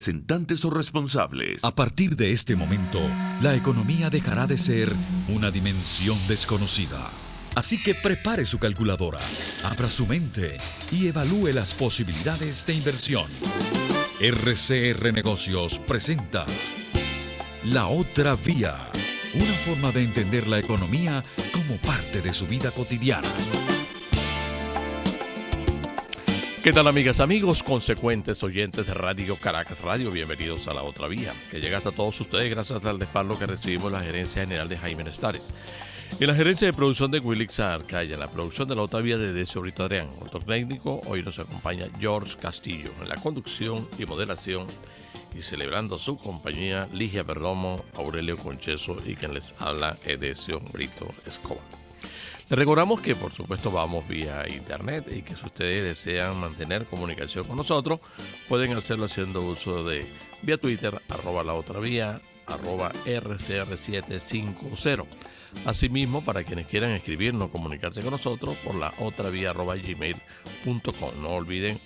representantes o responsables. A partir de este momento, la economía dejará de ser una dimensión desconocida. Así que prepare su calculadora, abra su mente y evalúe las posibilidades de inversión. RCR Negocios presenta La Otra Vía, una forma de entender la economía como parte de su vida cotidiana. ¿Qué tal, amigas, amigos, consecuentes oyentes de Radio Caracas Radio? Bienvenidos a La Otra Vía, que llega hasta todos ustedes gracias al respaldo que recibimos la gerencia general de Jaime Nestares. En la gerencia de producción de Wilix Arcaya, en la producción de La Otra Vía de Decio Brito Adrián, otro técnico, hoy nos acompaña George Castillo, en la conducción y moderación, y celebrando su compañía, Ligia Perdomo, Aurelio Concheso y quien les habla, Decio Brito Escobar. Les recordamos que por supuesto vamos vía internet y que si ustedes desean mantener comunicación con nosotros, pueden hacerlo haciendo uso de vía Twitter, @laotravía, @RCR750. Asimismo, para quienes quieran escribirnos, comunicarse con nosotros por la otravía@gmail.com. No olviden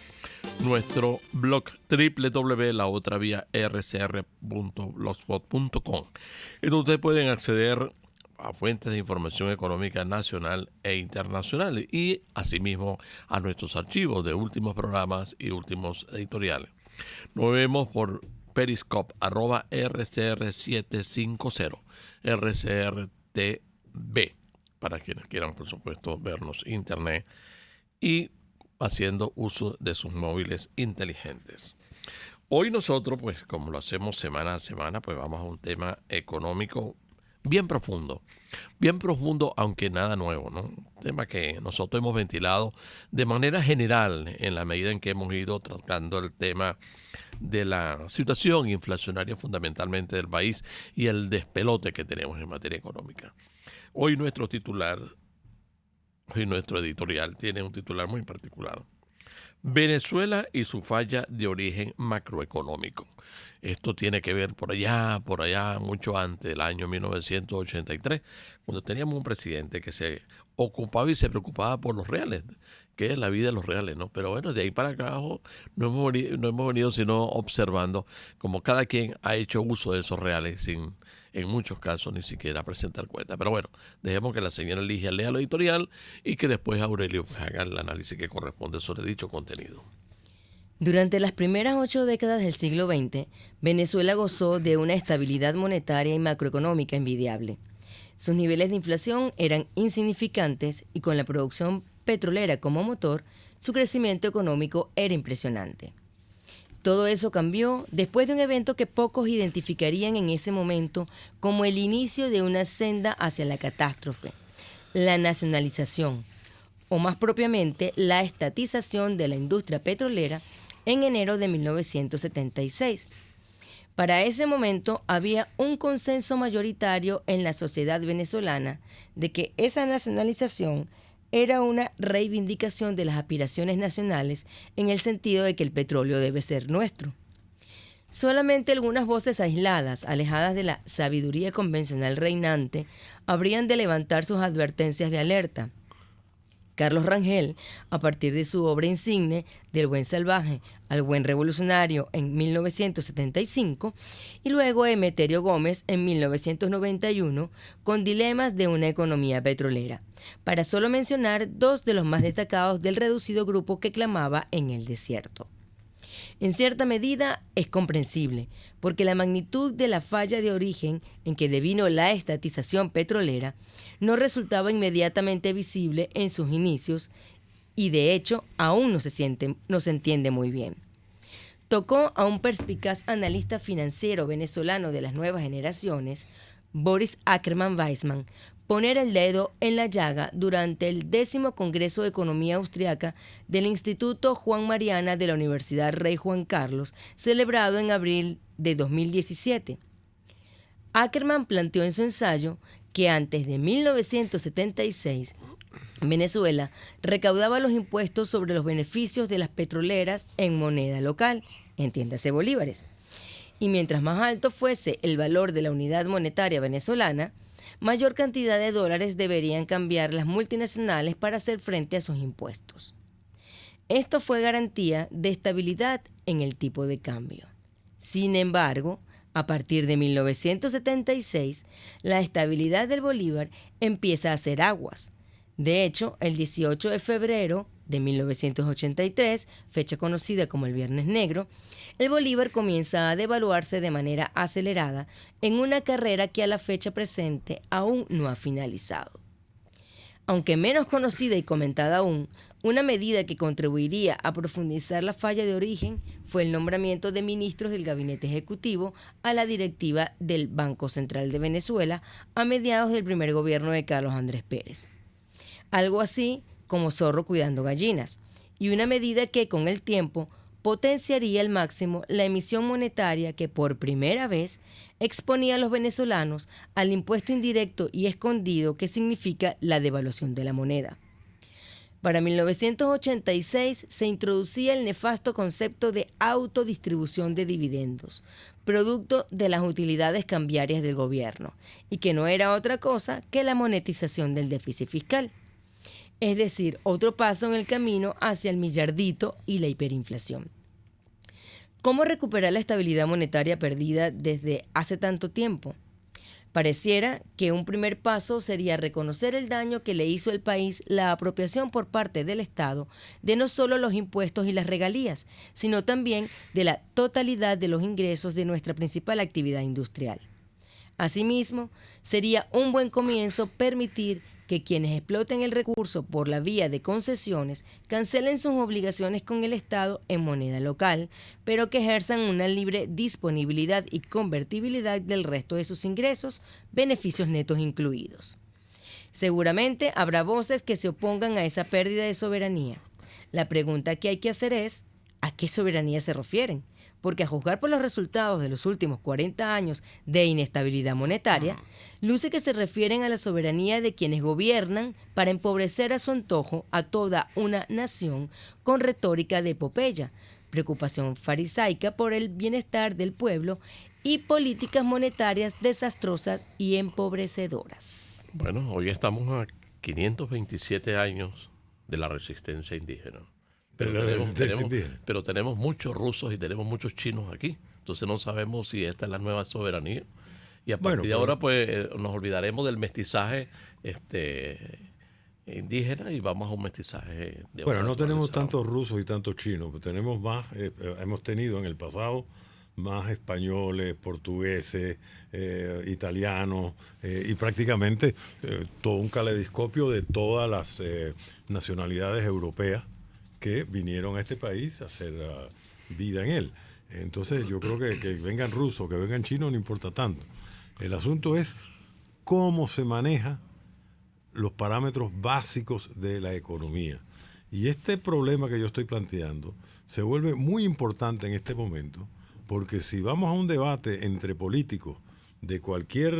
nuestro blog www.laotraviarcr.blogspot.com, en donde ustedes pueden acceder a fuentes de información económica nacional e internacional y asimismo a nuestros archivos de últimos programas y últimos editoriales. Nos vemos por Periscope @RCR750 RCRTV para quienes quieran, por supuesto, vernos internet y haciendo uso de sus móviles inteligentes. Hoy nosotros, pues como lo hacemos semana a semana, pues vamos a un tema económico bien profundo, aunque nada nuevo, ¿no? Un tema que nosotros hemos ventilado de manera general en la medida en que hemos ido tratando el tema de la situación inflacionaria fundamentalmente del país y el despelote que tenemos en materia económica. Hoy nuestro editorial tiene un titular muy particular: Venezuela y su falla de origen macroeconómico. Esto tiene que ver por allá, mucho antes del año 1983, cuando teníamos un presidente que se ocupaba y se preocupaba por los reales, que es la vida de los reales, ¿no? Pero bueno, de ahí para acá no hemos venido sino observando como cada quien ha hecho uso de esos reales sin, en muchos casos, ni siquiera presentar cuenta. Pero bueno, dejemos que la señora Ligia lea lo editorial y que después Aurelio haga el análisis que corresponde sobre dicho contenido. Durante las primeras 8 décadas del siglo XX, Venezuela gozó de una estabilidad monetaria y macroeconómica envidiable. Sus niveles de inflación eran insignificantes y con la producción petrolera como motor, su crecimiento económico era impresionante. Todo eso cambió después de un evento que pocos identificarían en ese momento como el inicio de una senda hacia la catástrofe: la nacionalización, o más propiamente la estatización de la industria petrolera en enero de 1976. Para ese momento había un consenso mayoritario en la sociedad venezolana de que esa nacionalización era una reivindicación de las aspiraciones nacionales en el sentido de que el petróleo debe ser nuestro. Solamente algunas voces aisladas, alejadas de la sabiduría convencional reinante, habrían de levantar sus advertencias de alerta. Carlos Rangel, a partir de su obra insigne Del buen salvaje al buen revolucionario en 1975, y luego Emeterio Gómez en 1991, con Dilemas de una economía petrolera, para solo mencionar dos de los más destacados del reducido grupo que clamaba en el desierto. En cierta medida es comprensible, porque la magnitud de la falla de origen en que devino la estatización petrolera no resultaba inmediatamente visible en sus inicios y de hecho aún no se entiende muy bien. Tocó a un perspicaz analista financiero venezolano de las nuevas generaciones, Boris Ackerman Weissman, poner el dedo en la llaga durante el 10º Congreso de Economía Austriaca del Instituto Juan Mariana de la Universidad Rey Juan Carlos, celebrado en abril de 2017. Ackerman planteó en su ensayo que antes de 1976, Venezuela recaudaba los impuestos sobre los beneficios de las petroleras en moneda local, entiéndase bolívares. Y mientras más alto fuese el valor de la unidad monetaria venezolana, mayor cantidad de dólares deberían cambiar las multinacionales para hacer frente a sus impuestos. Esto fue garantía de estabilidad en el tipo de cambio. Sin embargo, a partir de 1976, la estabilidad del bolívar empieza a hacer aguas. De hecho, el 18 de febrero de 1983, fecha conocida como el Viernes Negro, el bolívar comienza a devaluarse de manera acelerada en una carrera que a la fecha presente aún no ha finalizado. Aunque menos conocida y comentada aún, una medida que contribuiría a profundizar la falla de origen fue el nombramiento de ministros del Gabinete Ejecutivo a la directiva del Banco Central de Venezuela a mediados del primer gobierno de Carlos Andrés Pérez. Algo así como zorro cuidando gallinas, y una medida que con el tiempo potenciaría al máximo la emisión monetaria que por primera vez exponía a los venezolanos al impuesto indirecto y escondido que significa la devaluación de la moneda. Para 1986 se introducía el nefasto concepto de autodistribución de dividendos, producto de las utilidades cambiarias del gobierno, y que no era otra cosa que la monetización del déficit fiscal. Es decir, otro paso en el camino hacia el millardito y la hiperinflación. ¿Cómo recuperar la estabilidad monetaria perdida desde hace tanto tiempo? Pareciera que un primer paso sería reconocer el daño que le hizo al país la apropiación por parte del Estado de no solo los impuestos y las regalías, sino también de la totalidad de los ingresos de nuestra principal actividad industrial. Asimismo, sería un buen comienzo permitir que quienes exploten el recurso por la vía de concesiones cancelen sus obligaciones con el Estado en moneda local, pero que ejerzan una libre disponibilidad y convertibilidad del resto de sus ingresos, beneficios netos incluidos. Seguramente habrá voces que se opongan a esa pérdida de soberanía. La pregunta que hay que hacer es, ¿a qué soberanía se refieren? Porque a juzgar por los resultados de los últimos 40 años de inestabilidad monetaria, luce que se refieren a la soberanía de quienes gobiernan para empobrecer a su antojo a toda una nación con retórica de epopeya, preocupación farisaica por el bienestar del pueblo y políticas monetarias desastrosas y empobrecedoras. Bueno, hoy estamos a 527 años de la resistencia indígena. Pero tenemos muchos rusos y tenemos muchos chinos aquí. Entonces no sabemos si esta es la nueva soberanía. Y a partir de ahora pues nos olvidaremos del mestizaje indígena y vamos a un mestizaje de... Bueno, no tenemos tantos rusos y tantos chinos. Tenemos más, hemos tenido en el pasado más españoles, portugueses, italianos y prácticamente todo un caleidoscopio de todas las nacionalidades europeas que vinieron a este país a hacer vida en él. Entonces yo creo que vengan rusos, que vengan chinos, no importa tanto. El asunto es cómo se maneja los parámetros básicos de la economía. Y este problema que yo estoy planteando se vuelve muy importante en este momento, porque si vamos a un debate entre políticos de cualquier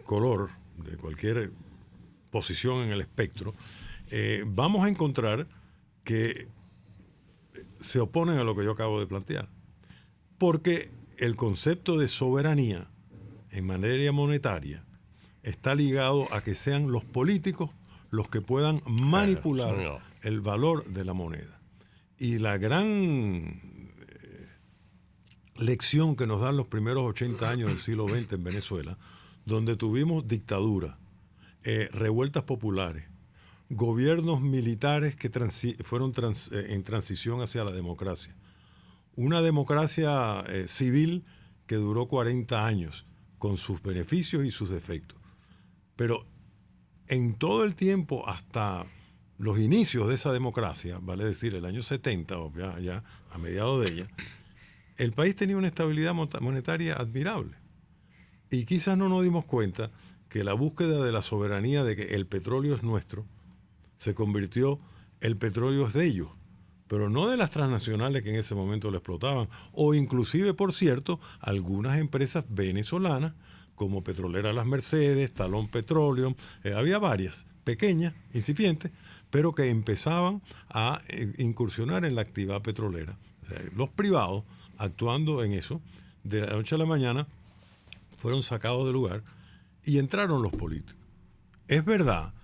color, de cualquier posición en el espectro, vamos a encontrar que se oponen a lo que yo acabo de plantear. Porque el concepto de soberanía en materia monetaria está ligado a que sean los políticos los que puedan manipular el valor de la moneda. Y la gran lección que nos dan los primeros 80 años del siglo XX en Venezuela, donde tuvimos dictadura, revueltas populares, gobiernos militares que fueron en transición hacia la democracia. Una democracia civil que duró 40 años, con sus beneficios y sus defectos. Pero en todo el tiempo, hasta los inicios de esa democracia, vale decir el año 70, o ya a mediados de ella, el país tenía una estabilidad monetaria admirable. Y quizás no nos dimos cuenta que la búsqueda de la soberanía de que el petróleo es nuestro, se convirtió, el petróleo es de ellos, pero no de las transnacionales que en ese momento lo explotaban, o inclusive, por cierto, algunas empresas venezolanas, como Petrolera Las Mercedes, Talón Petroleum, había varias, pequeñas, incipientes, pero que empezaban a incursionar en la actividad petrolera. O sea, los privados, actuando en eso, de la noche a la mañana, fueron sacados del lugar y entraron los políticos. Es verdad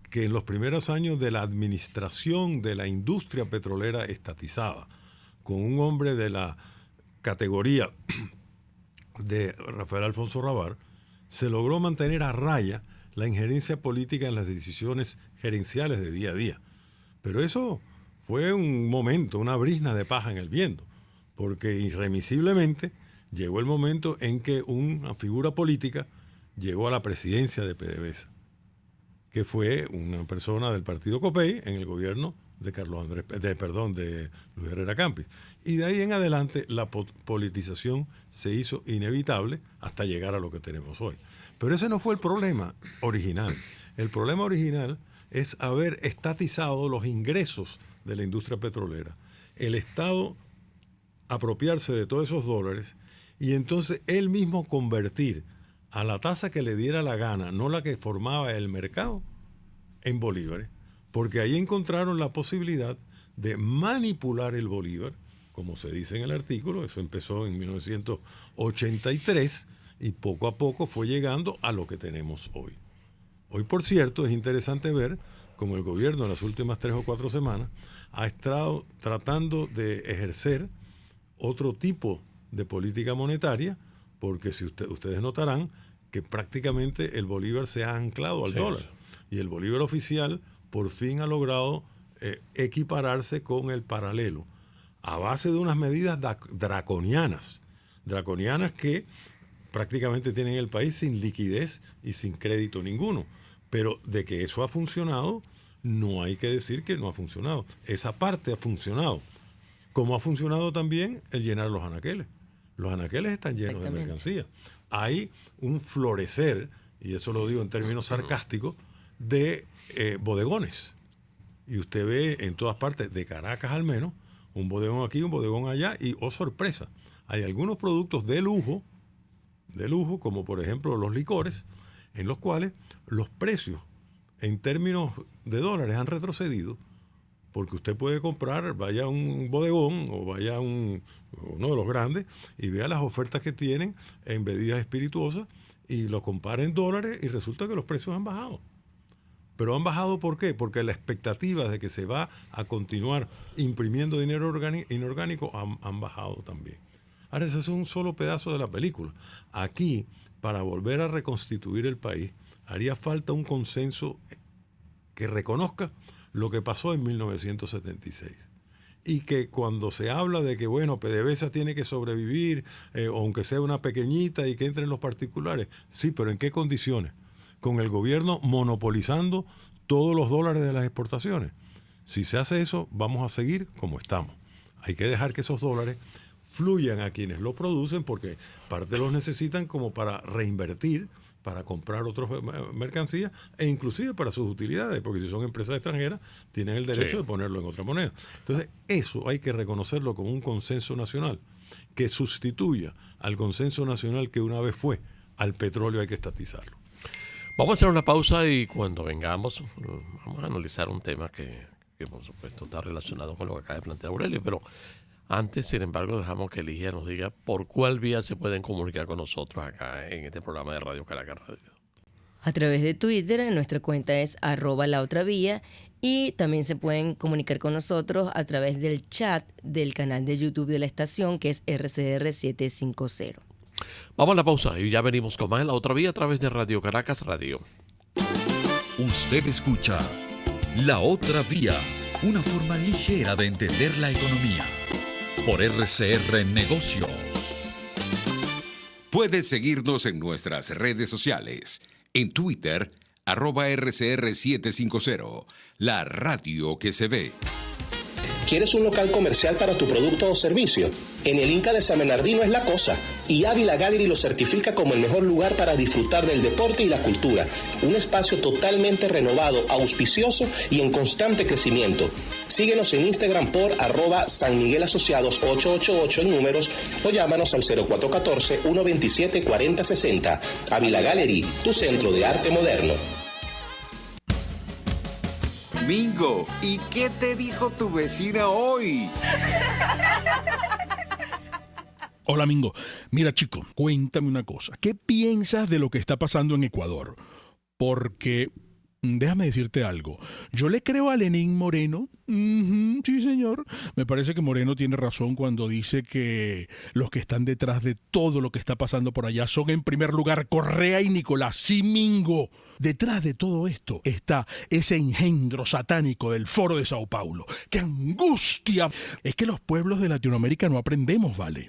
que en los primeros años de la administración de la industria petrolera estatizada, con un hombre de la categoría de Rafael Alfonso Rabar, se logró mantener a raya la injerencia política en las decisiones gerenciales de día a día. Pero eso fue un momento, una brizna de paja en el viento, porque irremisiblemente llegó el momento en que una figura política llegó a la presidencia de PDVSA, que fue una persona del partido Copey en el gobierno de de Luis Herrera Campis. Y de ahí en adelante la politización se hizo inevitable hasta llegar a lo que tenemos hoy. Pero ese no fue el problema original. El problema original es haber estatizado los ingresos de la industria petrolera. El Estado apropiarse de todos esos dólares y entonces él mismo convertir a la tasa que le diera la gana, no la que formaba el mercado, en bolívares, porque ahí encontraron la posibilidad de manipular el bolívar, como se dice en el artículo. Eso empezó en 1983 y poco a poco fue llegando a lo que tenemos hoy. Hoy, por cierto, es interesante ver cómo el gobierno en las últimas 3 o 4 semanas ha estado tratando de ejercer otro tipo de política monetaria, porque si ustedes notarán que prácticamente el bolívar se ha anclado al dólar. Y el bolívar oficial por fin ha logrado equipararse con el paralelo, a base de unas medidas draconianas que prácticamente tienen el país sin liquidez y sin crédito ninguno. Pero de que eso ha funcionado, no hay que decir que no ha funcionado. Esa parte ha funcionado. Como ha funcionado también el llenar los anaqueles. Los anaqueles están llenos de mercancía. Hay un florecer, y eso lo digo en términos sarcásticos, de bodegones. Y usted ve en todas partes, de Caracas al menos, un bodegón aquí, un bodegón allá, y oh sorpresa, hay algunos productos de lujo, como por ejemplo los licores, en los cuales los precios en términos de dólares han retrocedido, porque usted puede comprar, vaya a un bodegón o vaya a uno de los grandes y vea las ofertas que tienen en bebidas espirituosas y lo compara en dólares y resulta que los precios han bajado. Pero han bajado ¿por qué? Porque la expectativa de que se va a continuar imprimiendo dinero inorgánico han bajado también. Ahora, ese es un solo pedazo de la película. Aquí, para volver a reconstituir el país, haría falta un consenso que reconozca lo que pasó en 1976. Y que cuando se habla de que, bueno, PDVSA tiene que sobrevivir, aunque sea una pequeñita y que entren los particulares, sí, pero ¿en qué condiciones? Con el gobierno monopolizando todos los dólares de las exportaciones. Si se hace eso, vamos a seguir como estamos. Hay que dejar que esos dólares fluyan a quienes los producen, porque parte los necesitan como para reinvertir, para comprar otras mercancías e inclusive para sus utilidades, porque si son empresas extranjeras tienen el derecho de ponerlo en otra moneda. Entonces, eso hay que reconocerlo como un consenso nacional que sustituya al consenso nacional que una vez fue. Al petróleo hay que estatizarlo. Vamos a hacer una pausa y cuando vengamos vamos a analizar un tema que por supuesto está relacionado con lo que acaba de plantear Aurelio, pero antes, sin embargo, dejamos que Ligia nos diga por cuál vía se pueden comunicar con nosotros acá en este programa de Radio Caracas Radio. A través de Twitter, nuestra cuenta es @laotravía y también se pueden comunicar con nosotros a través del chat del canal de YouTube de la estación, que es RCR 750. Vamos a la pausa y ya venimos con más en La Otra Vía a través de Radio Caracas Radio. Usted escucha La Otra Vía, una forma ligera de entender la economía. Por RCR Negocios. Puedes seguirnos en nuestras redes sociales. En Twitter, @RCR750, la radio que se ve. ¿Quieres un local comercial para tu producto o servicio? En el Inca de San Bernardino es la cosa, y Ávila Gallery lo certifica como el mejor lugar para disfrutar del deporte y la cultura. Un espacio totalmente renovado, auspicioso y en constante crecimiento. Síguenos en Instagram por @San Miguel Asociados 888 en números o llámanos al 0414-127-4060. Ávila Gallery, tu centro de arte moderno. Mingo, ¿y qué te dijo tu vecina hoy? Hola, Mingo. Mira, chico, cuéntame una cosa. ¿Qué piensas de lo que está pasando en Ecuador? Porque Déjame decirte algo. Yo le creo a Lenín Moreno. Sí, señor. Me parece que Moreno tiene razón cuando dice que los que están detrás de todo lo que está pasando por allá son, en primer lugar, Correa y Nicolás. Sí, Mingo. Detrás de todo esto está ese engendro satánico del Foro de Sao Paulo. ¡Qué angustia! Es que los pueblos de Latinoamérica no aprendemos, ¿vale?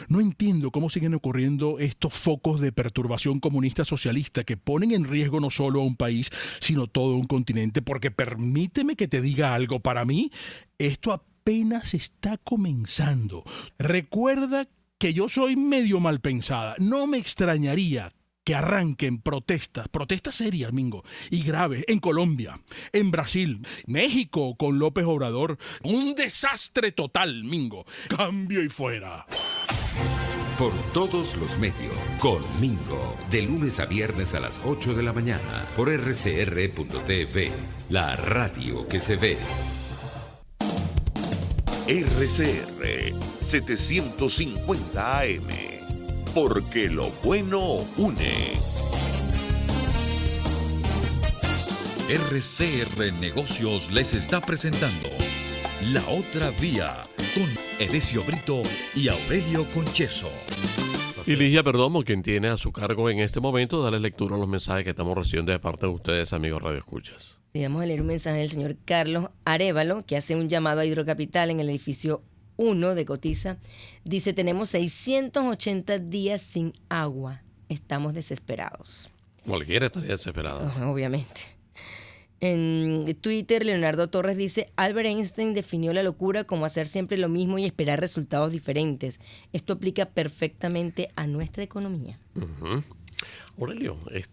No entiendo cómo siguen ocurriendo estos focos de perturbación comunista socialista que ponen en riesgo no solo a un país, sino todo un continente, porque permíteme que te diga algo, para mí esto apenas está comenzando. Recuerda que yo soy medio mal pensada, no me extrañaría que arranquen protestas serias, Mingo, y graves, en Colombia, en Brasil, México con López Obrador. Un desastre total, Mingo. Cambio y fuera. Por todos los medios, con Mingo, de lunes a viernes a las 8 de la mañana, por rcr.tv, la radio que se ve. RCR 750 AM, porque lo bueno une. RCR Negocios les está presentando La Otra Vía con Edesio Brito y Aurelio Concheso. Y Ligia Perdomo, quien tiene a su cargo en este momento, darle lectura a los mensajes que estamos recibiendo de parte de ustedes, amigos Radio Escuchas. Sí, vamos a leer un mensaje del señor Carlos Arévalo, que hace un llamado a Hidrocapital en el edificio 1 de Cotiza. Dice: tenemos 680 días sin agua. Estamos desesperados. Cualquiera estaría desesperado. Obviamente. En Twitter, Leonardo Torres dice: Albert Einstein definió la locura como hacer siempre lo mismo y esperar resultados diferentes. Esto aplica perfectamente a nuestra economía. Uh-huh. Aurelio, es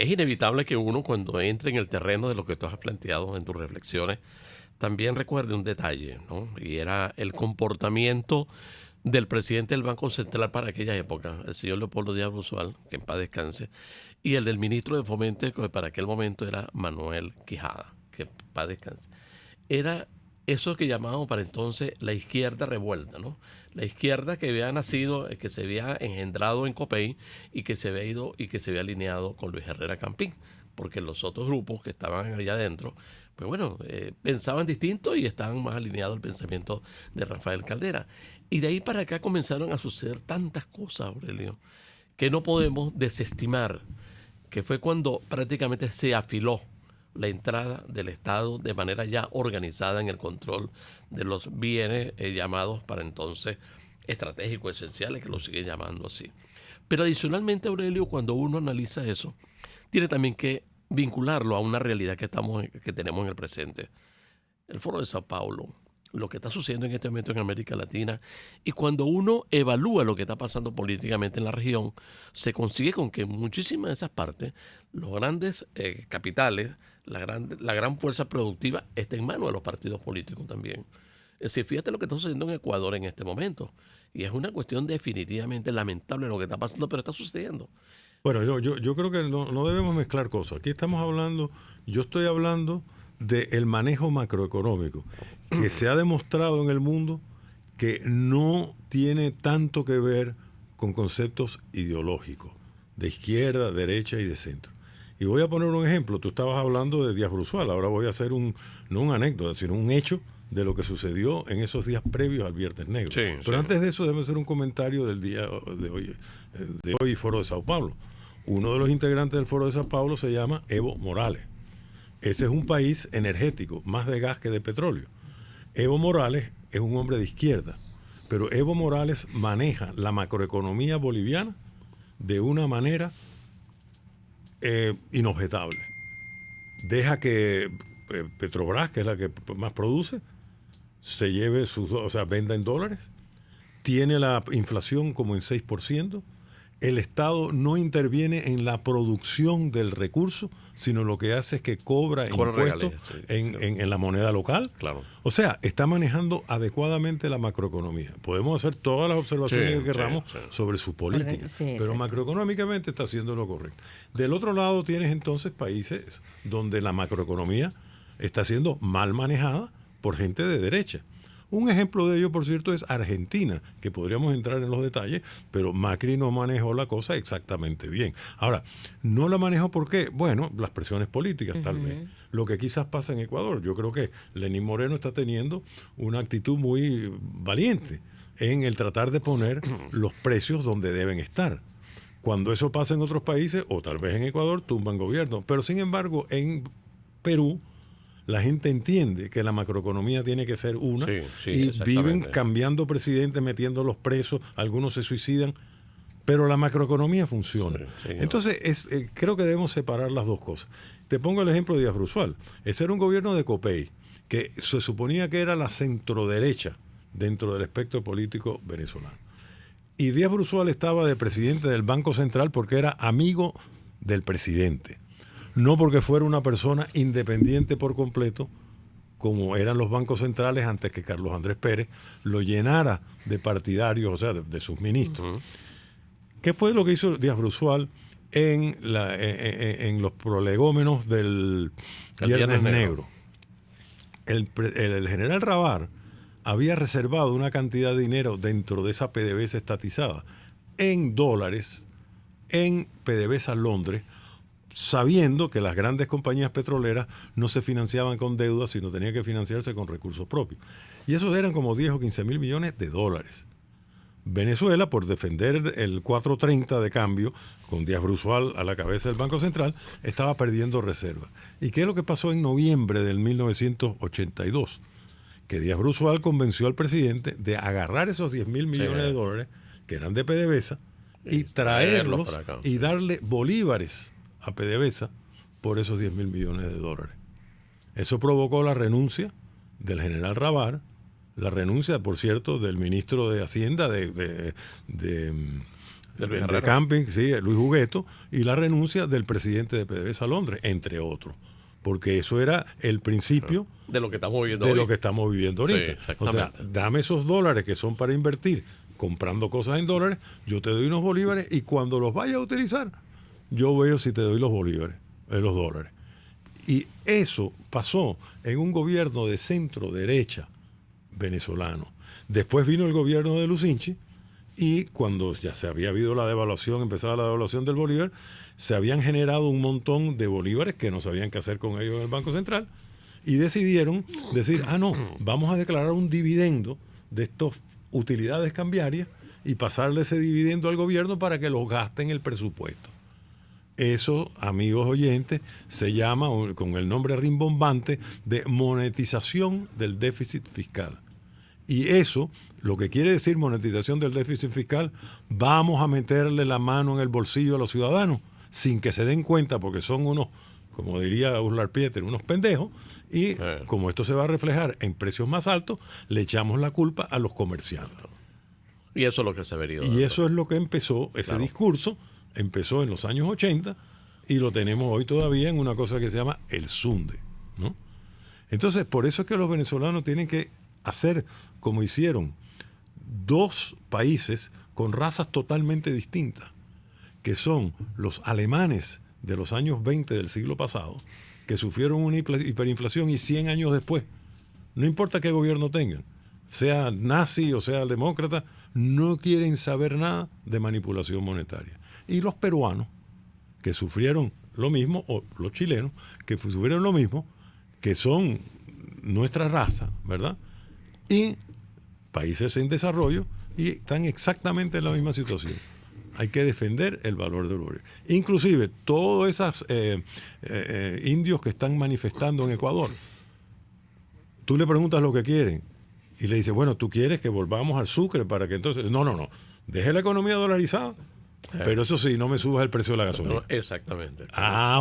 inevitable que uno, cuando entre en el terreno de lo que tú has planteado en tus reflexiones, también recuerde un detalle, ¿no? Y era el comportamiento del presidente del Banco Central para aquella época, el señor Leopoldo Díaz Bruzual, que en paz descanse, y el del ministro de Fomento, que para aquel momento era Manuel Quijada, que en paz descanse. Era eso que llamábamos para entonces la izquierda revuelta, ¿no? La izquierda que había nacido, que se había engendrado en Copey y que se había ido y que se había alineado con Luis Herrera Campín, porque los otros grupos que estaban allá adentro, pues bueno, pensaban distinto y estaban más alineados al pensamiento de Rafael Caldera. Y de ahí para acá comenzaron a suceder tantas cosas, Aurelio, que no podemos desestimar, que fue cuando prácticamente se afiló la entrada del Estado de manera ya organizada en el control de los bienes llamados para entonces estratégicos esenciales, que lo siguen llamando así. Pero adicionalmente, Aurelio, cuando uno analiza eso, tiene también que vincularlo a una realidad que tenemos en el presente. El Foro de Sao Paulo, lo que está sucediendo en este momento en América Latina, y cuando uno evalúa lo que está pasando políticamente en la región, se consigue con que en muchísimas de esas partes, los grandes capitales, la gran fuerza productiva está en manos de los partidos políticos también. Es decir, fíjate lo que está sucediendo en Ecuador en este momento, y es una cuestión definitivamente lamentable lo que está pasando, pero está sucediendo. Bueno, yo creo que no debemos mezclar cosas. Aquí estamos hablando, yo estoy hablando del manejo macroeconómico, que se ha demostrado en el mundo que no tiene tanto que ver con conceptos ideológicos, de izquierda, derecha y de centro. Y voy a poner un ejemplo. Tú estabas hablando de Díaz Bruzual, ahora voy a hacer no una anécdota, sino un hecho de lo que sucedió en esos días previos al Viernes Negro. Sí, pero antes de eso, déjame hacer un comentario del día de hoy, Foro de Sao Paulo. Uno de los integrantes del Foro de Sao Paulo se llama Evo Morales. Ese es un país energético, más de gas que de petróleo. Evo Morales es un hombre de izquierda, pero Evo Morales maneja la macroeconomía boliviana de una manera inobjetable. Deja que Petrobras, que es la que más produce, se lleve venda en dólares, tiene la inflación como en 6%, el Estado no interviene en la producción del recurso, sino lo que hace es que cobra impuestos en la moneda local. Claro. O sea, está manejando adecuadamente la macroeconomía. Podemos hacer todas las observaciones que queramos sobre su política, pero macroeconómicamente está haciendo lo correcto. Del otro lado tienes entonces países donde la macroeconomía está siendo mal manejada por gente de derecha. Un ejemplo de ello, por cierto, es Argentina, que podríamos entrar en los detalles, pero Macri no manejó la cosa exactamente bien. Ahora, no la manejó ¿por qué? Bueno, las presiones políticas tal vez. Lo que quizás pasa en Ecuador. Yo creo que Lenín Moreno está teniendo una actitud muy valiente en el tratar de poner los precios donde deben estar. Cuando eso pasa en otros países, o tal vez en Ecuador, tumban gobierno. Pero sin embargo, en Perú, la gente entiende que la macroeconomía tiene que ser una, y viven cambiando presidente, metiendo los presos, algunos se suicidan, pero la macroeconomía funciona. Entonces, creo que debemos separar las dos cosas. Te pongo el ejemplo de Díaz Bruzual. Ese era un gobierno de Copey, que se suponía que era la centroderecha dentro del espectro político venezolano. Y Díaz Bruzual estaba de presidente del Banco Central porque era amigo del presidente. No porque fuera una persona independiente por completo, como eran los bancos centrales antes que Carlos Andrés Pérez lo llenara de partidarios, o sea, de sus ministros. ¿Qué fue lo que hizo Díaz Bruzual en los prolegómenos del Viernes Negro? El general Rabar había reservado una cantidad de dinero dentro de esa PDVSA estatizada en dólares en PDVSA Londres, sabiendo que las grandes compañías petroleras no se financiaban con deuda, sino tenían que financiarse con recursos propios. Y esos eran como 10 o 15 mil millones de dólares. Venezuela, por defender el 4.30 de cambio, con Díaz Bruzual a la cabeza del Banco Central, estaba perdiendo reservas. ¿Y qué es lo que pasó en noviembre del 1982? Que Díaz Bruzual convenció al presidente de agarrar esos 10 mil millones de dólares, que eran de PDVSA, y traerlos y darle bolívares a PDVSA por esos 10 mil millones de dólares. Eso provocó la renuncia del general Rabar, la renuncia, por cierto, del ministro de Hacienda de Camping, Luis Hugueto, y la renuncia del presidente de PDVSA Londres, entre otros. Porque eso era el principio de lo que estamos viviendo ahorita. Sí, o sea, dame esos dólares que son para invertir comprando cosas en dólares, yo te doy unos bolívares y cuando los vayas a utilizar, yo veo si te doy los bolívares, los dólares. Y eso pasó en un gobierno de centro derecha venezolano. Después vino el gobierno de Lucinchi y cuando ya se había habido la devaluación, empezaba la devaluación del bolívar, se habían generado un montón de bolívares que no sabían qué hacer con ellos en el Banco Central y decidieron decir, no, vamos a declarar un dividendo de estas utilidades cambiarias y pasarle ese dividendo al gobierno para que los gaste en el presupuesto. Eso, amigos oyentes, se llama, con el nombre rimbombante, de monetización del déficit fiscal. Y eso, lo que quiere decir monetización del déficit fiscal, vamos a meterle la mano en el bolsillo a los ciudadanos sin que se den cuenta, porque son unos, como diría Urlar Pieter, unos pendejos, y como esto se va a reflejar en precios más altos, le echamos la culpa a los comerciantes. Y eso es lo que se ha venido dando. Y eso es lo que empezó, ese discurso, empezó en los años 80 y lo tenemos hoy todavía en una cosa que se llama el Sunde, ¿no? Entonces, por eso es que los venezolanos tienen que hacer como hicieron dos países con razas totalmente distintas, que son los alemanes de los años 20 del siglo pasado, que sufrieron una hiperinflación y 100 años después, no importa qué gobierno tengan, sea nazi o sea demócrata, no quieren saber nada de manipulación monetaria. Y los peruanos, que sufrieron lo mismo, o los chilenos, que sufrieron lo mismo, que son nuestra raza, ¿verdad? Y países en desarrollo, y están exactamente en la misma situación. Hay que defender el valor del bolívar. Inclusive, todos esos indios que están manifestando en Ecuador, tú le preguntas lo que quieren, y le dices, bueno, ¿tú quieres que volvamos al Sucre para que entonces...? No, deje la economía dolarizada, pero eso sí, no me subas el precio de la gasolina. No, exactamente.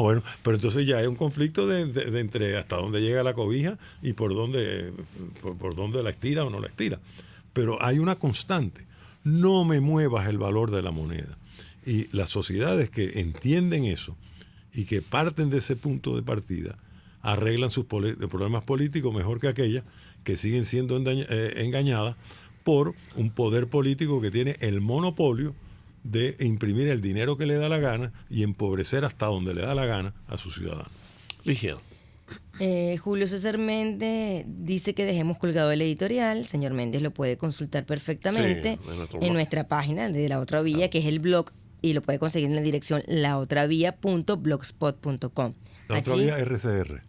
Bueno, pero entonces ya hay un conflicto de entre hasta dónde llega la cobija y por dónde la estira o no la estira. Pero hay una constante. No me muevas el valor de la moneda. Y las sociedades que entienden eso y que parten de ese punto de partida arreglan sus problemas políticos mejor que aquellas que siguen siendo engañadas por un poder político que tiene el monopolio de imprimir el dinero que le da la gana y empobrecer hasta donde le da la gana a sus ciudadanos. Ligia. Julio César Méndez dice que dejemos colgado el editorial. Señor Méndez lo puede consultar perfectamente en nuestra página de La Otra Vía, que es el blog, y lo puede conseguir en la dirección laotravia.blogspot.com. La Otra Vía RCR.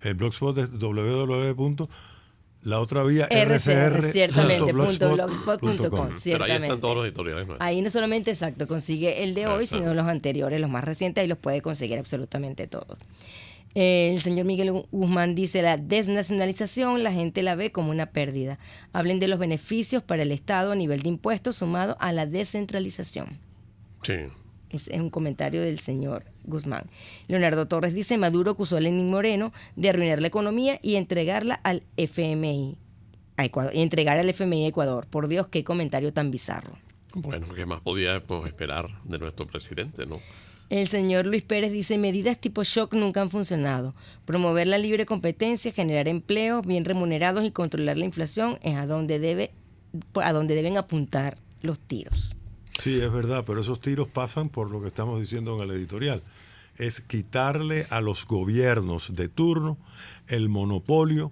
El blogspot es www.laotraviarcr.blogspot.com. Pero ahí están todos los editoriales. ¿No? Ahí no solamente, exacto, consigue el de hoy, sino los anteriores, los más recientes, ahí los puede conseguir absolutamente todos. El señor Miguel Guzmán dice: la desnacionalización la gente la ve como una pérdida. Hablen de los beneficios para el Estado a nivel de impuestos sumado a la descentralización. Sí. Es un comentario del señor Guzmán. Leonardo Torres dice: Maduro acusó a Lenín Moreno de arruinar la economía y entregarla al FMI a Ecuador. Por Dios, qué comentario tan bizarro. Bueno, ¿qué más podíamos esperar de nuestro presidente, no? El señor Luis Pérez dice: medidas tipo shock nunca han funcionado. Promover la libre competencia, generar empleos bien remunerados y controlar la inflación es a donde deben apuntar los tiros. Sí, es verdad, pero esos tiros pasan por lo que estamos diciendo en el editorial. Es quitarle a los gobiernos de turno el monopolio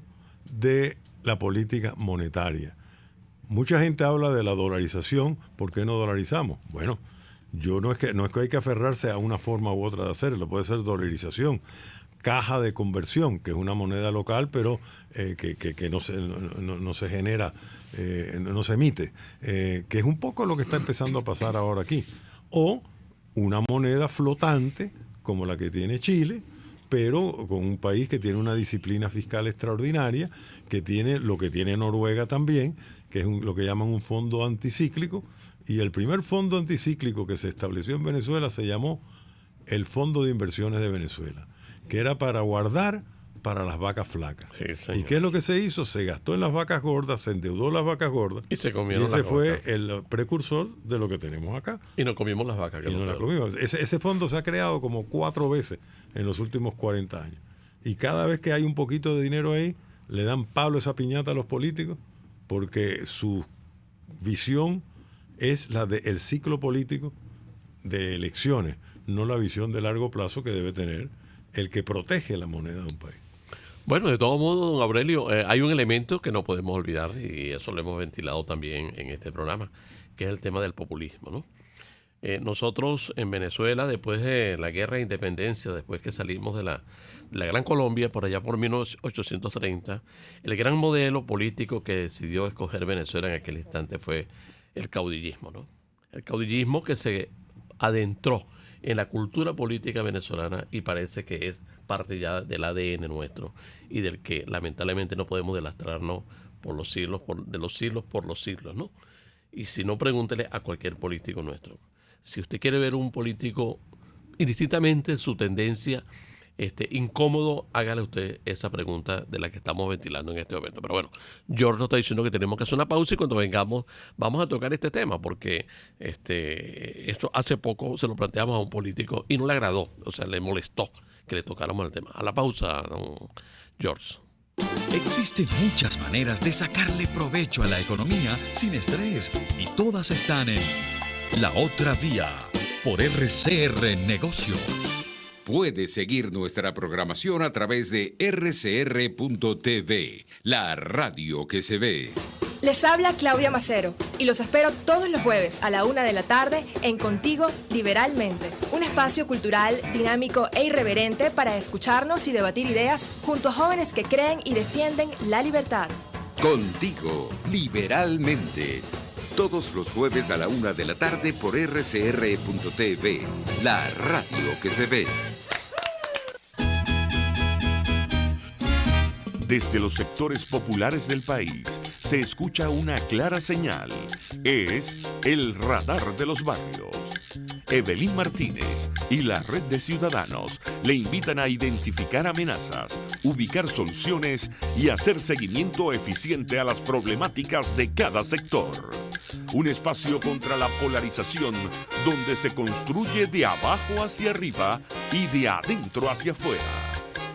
de la política monetaria. Mucha gente habla de la dolarización. ¿Por qué no dolarizamos? Bueno, no es que hay que aferrarse a una forma u otra de hacerlo. Puede ser dolarización, caja de conversión, que es una moneda local, pero que no se genera, no se emite, que es un poco lo que está empezando a pasar ahora aquí. O una moneda flotante, como la que tiene Chile, pero con un país que tiene una disciplina fiscal extraordinaria, que tiene lo que tiene Noruega también, que es lo que llaman un fondo anticíclico. Y el primer fondo anticíclico que se estableció en Venezuela se llamó el Fondo de Inversiones de Venezuela, que era para guardar para las vacas flacas. Sí, ¿y qué es lo que se hizo? Se gastó en las vacas gordas, se endeudó las vacas gordas. Y se comieron ese fue el precursor de lo que tenemos acá. Y nos comimos las vacas. Y no las comimos. Ese fondo se ha creado como 4 veces en los últimos 40 años. Y cada vez que hay un poquito de dinero ahí, le dan palo a esa piñata a los políticos, porque su visión es la del ciclo político de elecciones, no la visión de largo plazo que debe tener el que protege la moneda de un país. Bueno, de todo modo, don Aurelio, hay un elemento que no podemos olvidar, y eso lo hemos ventilado también en este programa, que es el tema del populismo, ¿no? Nosotros en Venezuela, después de la guerra de independencia, después que salimos de la Gran Colombia, por allá por 1830, el gran modelo político que decidió escoger Venezuela en aquel instante fue el caudillismo, ¿no? El caudillismo que se adentró en la cultura política venezolana y parece que es parte ya del ADN nuestro y del que lamentablemente no podemos delastrarnos por los siglos, por los siglos, ¿no? Y si no, pregúntele a cualquier político nuestro. Si usted quiere ver un político, indistintamente su tendencia incómodo, hágale usted esa pregunta de la que estamos ventilando en este momento. Pero bueno, George nos está diciendo que tenemos que hacer una pausa y cuando vengamos vamos a tocar este tema, porque esto hace poco se lo planteamos a un político y no le agradó, o sea, le molestó que le tocáramos el tema. A la pausa, don George. Existen muchas maneras de sacarle provecho a la economía sin estrés y todas están en La Otra Vía por RCR Negocios. Puedes seguir nuestra programación a través de rcr.tv, la radio que se ve. Les habla Claudia Macero y los espero todos los jueves a la 1 de la tarde en Contigo Liberalmente, un espacio cultural, dinámico e irreverente para escucharnos y debatir ideas junto a jóvenes que creen y defienden la libertad. Contigo Liberalmente, todos los jueves a la 1 de la tarde por rcr.tv, la radio que se ve. Desde los sectores populares del país se escucha una clara señal. Es el radar de los barrios. Evelyn Martínez y la red de ciudadanos le invitan a identificar amenazas, ubicar soluciones y hacer seguimiento eficiente a las problemáticas de cada sector. Un espacio contra la polarización donde se construye de abajo hacia arriba y de adentro hacia afuera.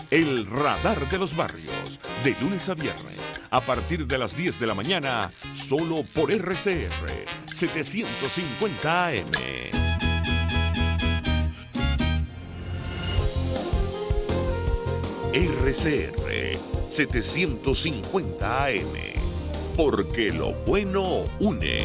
El radar de los barrios, de lunes a viernes, a partir de las 10 de la mañana, solo por RCR 750 AM. RCR 750 AM. Porque lo bueno une.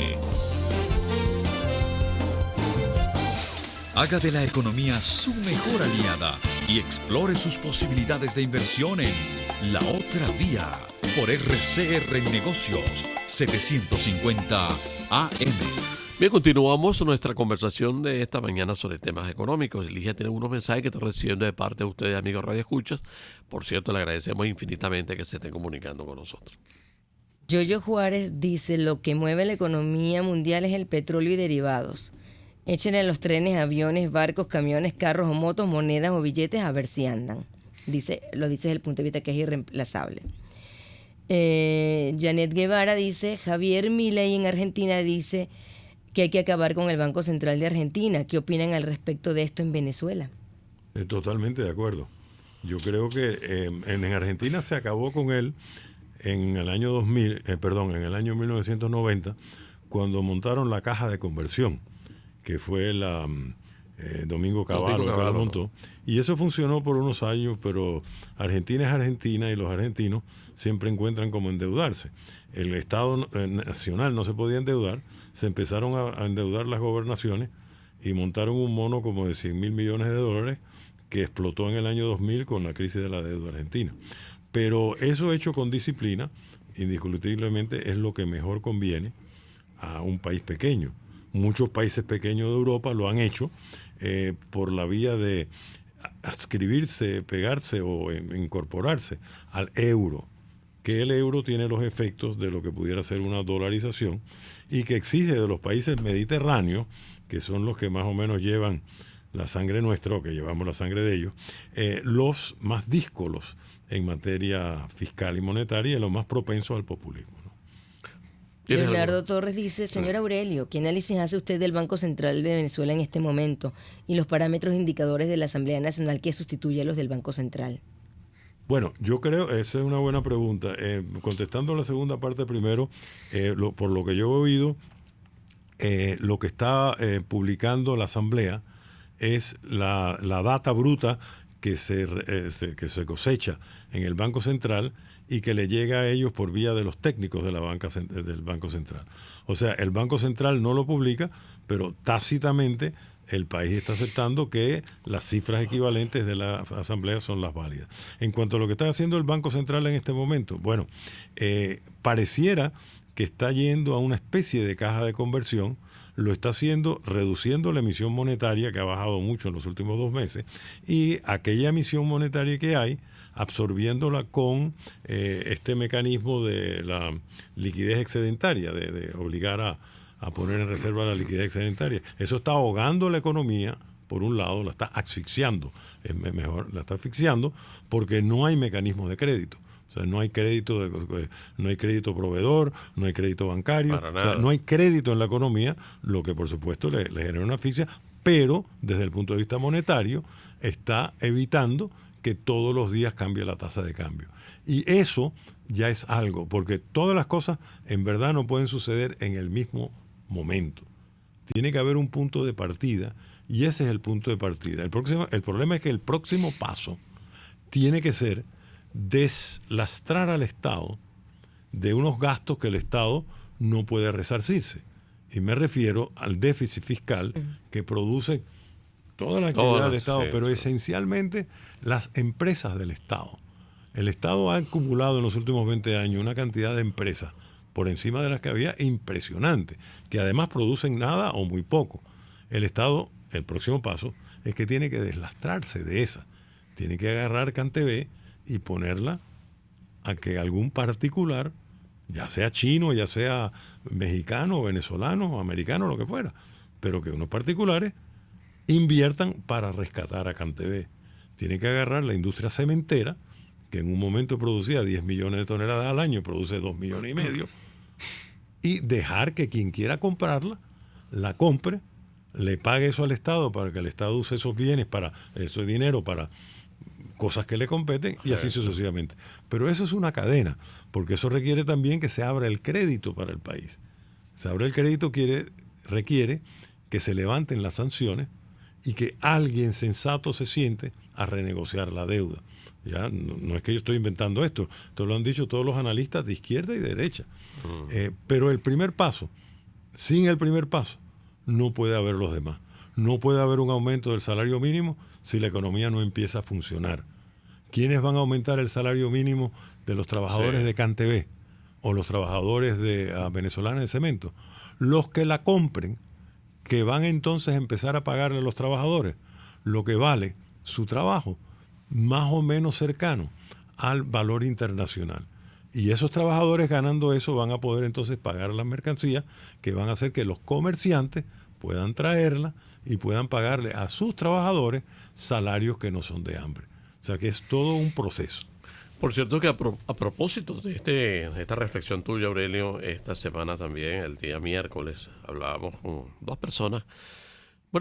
Haga de la economía su mejor aliada y explore sus posibilidades de inversión en La Otra Vía por RCR Negocios 750 AM. Bien, continuamos nuestra conversación de esta mañana sobre temas económicos. Ligia tiene unos mensajes que está recibiendo de parte de ustedes, amigos Radio Escuchas. Por cierto, le agradecemos infinitamente que se estén comunicando con nosotros. Yoyo Juárez dice, lo que mueve la economía mundial es el petróleo y derivados. Échenle a los trenes, aviones, barcos, camiones, carros o motos, monedas o billetes a ver si andan. Lo dice desde el punto de vista que es irreemplazable. Janet Guevara dice, Javier Milei en Argentina dice que hay que acabar con el Banco Central de Argentina. ¿Qué opinan al respecto de esto en Venezuela? Totalmente de acuerdo. Yo creo que en Argentina se acabó con él en el año 1990, cuando montaron la caja de conversión, que fue Domingo Cavallo que lo montó. Y eso funcionó por unos años, pero Argentina es Argentina y los argentinos siempre encuentran cómo endeudarse. El Estado nacional no se podía endeudar, se empezaron a endeudar las gobernaciones y montaron un mono como de 100 mil millones de dólares que explotó en el año 2000 con la crisis de la deuda argentina. Pero eso hecho con disciplina, indiscutiblemente es lo que mejor conviene a un país pequeño. Muchos países pequeños de Europa lo han hecho por la vía de adscribirse, pegarse o incorporarse al euro, que el euro tiene los efectos de lo que pudiera ser una dolarización y que exige de los países mediterráneos, que son los que más o menos llevan la sangre nuestra o que llevamos la sangre de ellos, los más díscolos en materia fiscal y monetaria y los más propensos al populismo. Leonardo Torres dice, señor Aurelio, ¿qué análisis hace usted del Banco Central de Venezuela en este momento y los parámetros indicadores de la Asamblea Nacional que sustituye a los del Banco Central? Bueno, yo creo, esa es una buena pregunta. Contestando la segunda parte primero, por lo que yo he oído, lo que está publicando la Asamblea es la data bruta que se cosecha en el Banco Central y que le llega a ellos por vía de los técnicos de del Banco Central. O sea, el Banco Central no lo publica, pero tácitamente el país está aceptando que las cifras equivalentes de la Asamblea son las válidas. En cuanto a lo que está haciendo el Banco Central en este momento, bueno, pareciera que está yendo a una especie de caja de conversión. Lo está haciendo reduciendo la emisión monetaria, que ha bajado mucho en los últimos 2 meses, y aquella emisión monetaria que hay, absorbiéndola con este mecanismo de la liquidez excedentaria, de obligar a poner en reserva la liquidez excedentaria. Eso está ahogando la economía, por un lado, la está asfixiando, la está asfixiando porque no hay mecanismos de crédito. O sea, no hay crédito proveedor, no hay crédito bancario, o sea, no hay crédito en la economía, lo que por supuesto le genera una asfixia, pero desde el punto de vista monetario está evitando que todos los días cambie la tasa de cambio. Y eso ya es algo, porque todas las cosas en verdad no pueden suceder en el mismo momento. Tiene que haber un punto de partida y ese es el punto de partida. El problema es que el próximo paso tiene que ser deslastrar al Estado de unos gastos que el Estado no puede resarcirse. Y me refiero al déficit fiscal que produce toda la actividad del Estado, pero esencialmente las empresas del Estado. El Estado ha acumulado en los últimos 20 años una cantidad de empresas por encima de las que había impresionante, que además producen nada o muy poco. El Estado, el próximo paso, es que tiene que deslastrarse de esa. Tiene que agarrar CanTV y ponerla a que algún particular, ya sea chino, ya sea mexicano, venezolano, americano, lo que fuera, pero que unos particulares inviertan para rescatar a CanTV. Tiene que agarrar la industria cementera, que en un momento producía 10 millones de toneladas al año, produce 2,5 millones, y dejar que quien quiera comprarla, la compre, le pague eso al Estado para que el Estado use esos bienes, ese dinero para cosas que le competen y así sucesivamente. Pero eso es una cadena, porque eso requiere también que se abra el crédito para el país. Se abre el crédito requiere que se levanten las sanciones y que alguien sensato se siente a renegociar la deuda. Ya no es que yo estoy inventando esto lo han dicho todos los analistas de izquierda y de derecha. Pero el primer paso, sin el primer paso, no puede haber los demás. No puede haber un aumento del salario mínimo si la economía no empieza a funcionar. ¿Quiénes van a aumentar el salario mínimo de los trabajadores de CanTV o los trabajadores de venezolanas de cemento? Los que la compren, que van entonces a empezar a pagarle a los trabajadores lo que vale su trabajo, más o menos cercano al valor internacional. Y esos trabajadores ganando eso van a poder entonces pagar las mercancías que van a hacer que los comerciantes puedan traerla y puedan pagarle a sus trabajadores salarios que no son de hambre. O sea que es todo un proceso. Por cierto que a propósito de esta reflexión tuya, Aurelio, esta semana también, el día miércoles, hablábamos con dos personas,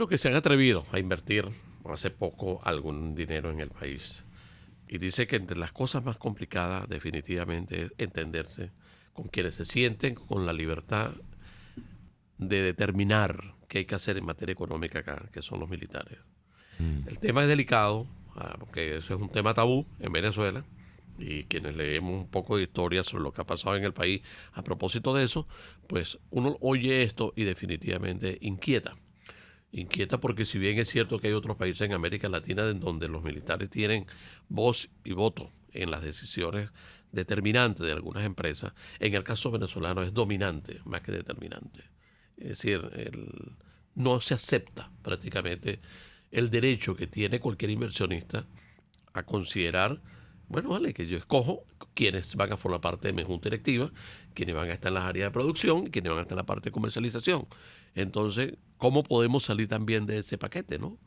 que se han atrevido a invertir hace poco algún dinero en el país. Y dice que entre las cosas más complicadas definitivamente es entenderse con quienes se sienten con la libertad de determinar qué hay que hacer en materia económica acá, que son los militares. El tema es delicado, porque eso es un tema tabú en Venezuela, y quienes leemos un poco de historia sobre lo que ha pasado en el país a propósito de eso, pues uno oye esto y definitivamente inquieta. Inquieta porque si bien es cierto que hay otros países en América Latina en donde los militares tienen voz y voto en las decisiones determinantes de algunas empresas, en el caso venezolano es dominante más que determinante. Es decir, no se acepta prácticamente el derecho que tiene cualquier inversionista a considerar, que yo escojo quienes van a formar parte de mi junta directiva, quienes van a estar en las áreas de producción, quienes van a estar en la parte de comercialización. Entonces, ¿cómo podemos salir también de ese paquete, no?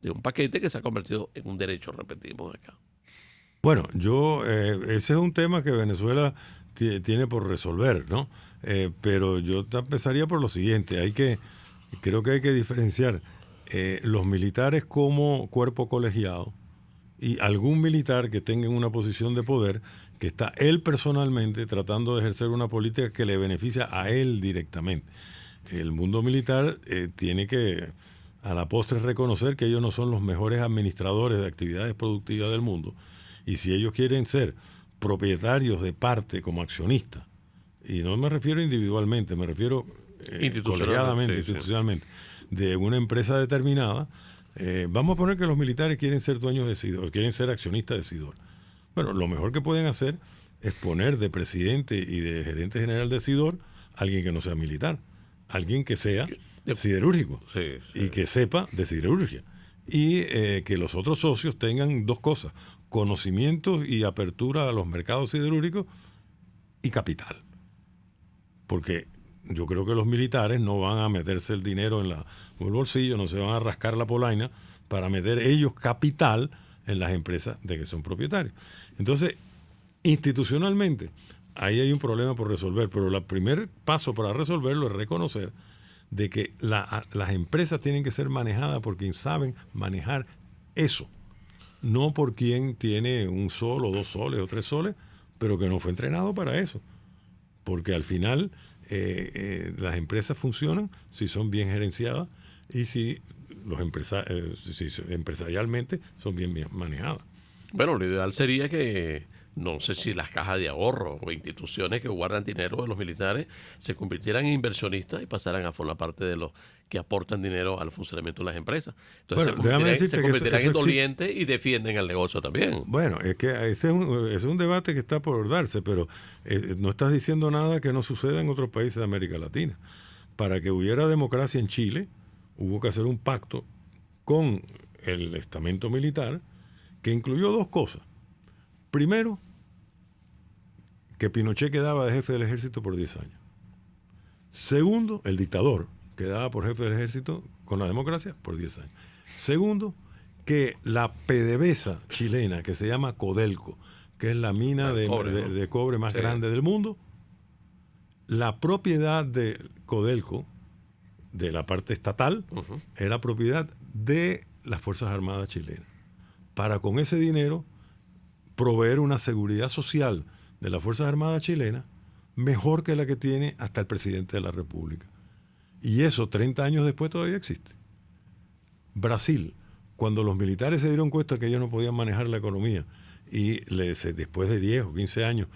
De un paquete que se ha convertido en un derecho, repetimos acá. Bueno, ese es un tema que Venezuela tiene por resolver, ¿no? Pero yo empezaría por lo siguiente. Creo que hay que diferenciar los militares como cuerpo colegiado y algún militar que tenga una posición de poder que está él personalmente tratando de ejercer una política que le beneficia a él directamente. El mundo militar tiene que, a la postre, reconocer que ellos no son los mejores administradores de actividades productivas del mundo. Y si ellos quieren ser propietarios de parte como accionistas, y no me refiero individualmente, me refiero colegiadamente, institucionalmente, de una empresa determinada, vamos a poner que los militares quieren ser dueños de Sidor, quieren ser accionistas de Sidor. Bueno, lo mejor que pueden hacer es poner de presidente y de gerente general de Sidor alguien que no sea militar, alguien que sea siderúrgico y que sepa de siderurgia. Y que los otros socios tengan dos cosas: conocimientos y apertura a los mercados siderúrgicos y capital. Porque yo creo que los militares no van a meterse el dinero en el bolsillo, no se van a rascar la polaina para meter ellos capital en las empresas de que son propietarios. Entonces, institucionalmente, ahí hay un problema por resolver, pero el primer paso para resolverlo es reconocer de que las empresas tienen que ser manejadas por quien saben manejar eso, no por quien tiene un sol o 2 soles o 3 soles, pero que no fue entrenado para eso. Porque al final las empresas funcionan si son bien gerenciadas y si empresarialmente son bien manejadas. Bueno, lo ideal sería que, no sé si las cajas de ahorro o instituciones que guardan dinero de los militares se convirtieran en inversionistas y pasaran a formar parte de los que aportan dinero al funcionamiento de las empresas. Entonces se convertirán en dolientes y defienden el negocio también. Bueno, es que ese es un debate que está por darse, pero no estás diciendo nada que no suceda en otros países de América Latina. Para que hubiera democracia en Chile, hubo que hacer un pacto con el estamento militar que incluyó 2 cosas. Primero, que Pinochet quedaba de jefe del ejército por 10 años. Segundo, el dictador quedaba por jefe del ejército con la democracia por 10 años. Segundo, que la PDVSA chilena, que se llama Codelco, que es la mina de cobre más grande del mundo, la propiedad de Codelco, de la parte estatal, era propiedad de las Fuerzas Armadas chilenas. Para con ese dinero proveer una seguridad social de las Fuerzas Armadas chilenas mejor que la que tiene hasta el presidente de la República. Y eso 30 años después todavía existe. Brasil, cuando los militares se dieron cuenta que ellos no podían manejar la economía y después de 10 o 15 años